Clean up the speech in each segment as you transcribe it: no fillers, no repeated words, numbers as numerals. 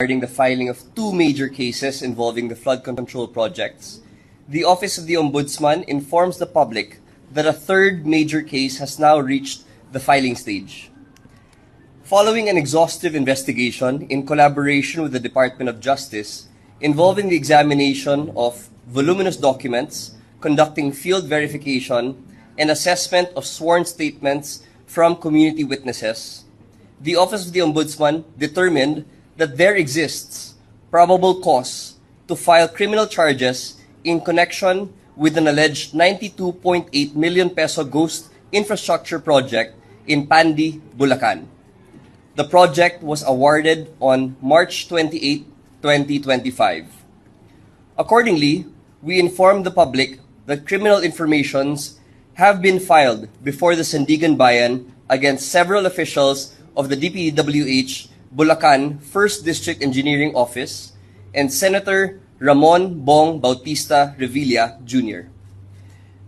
regarding the filing of two major cases involving the flood control projects, the Office of the Ombudsman informs the public that a third major case has now reached the filing stage. Following an exhaustive investigation in collaboration with the Department of Justice involving the examination of voluminous documents, conducting field verification, and assessment of sworn statements from community witnesses, the Office of the Ombudsman determined that there exists probable cause to file criminal charges in connection with an alleged 92.8 million peso ghost infrastructure project in Pandi, Bulacan. The project was awarded on March 28, 2025. Accordingly, we informed the public that criminal informations have been filed before the Sandigan Bayan against several officials of the DPWH Bulacan 1st District Engineering Office and Senator Ramon Bong Bautista Revilla Jr.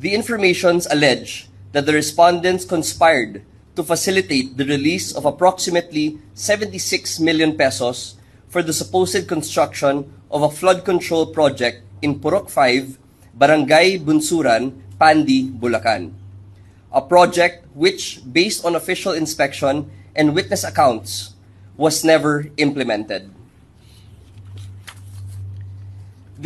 The informations allege that the respondents conspired to facilitate the release of approximately 76 million pesos for the supposed construction of a flood control project in Purok 5, Barangay Bunsuran, Pandi, Bulacan. A project which, based on official inspection and witness accounts, was never implemented.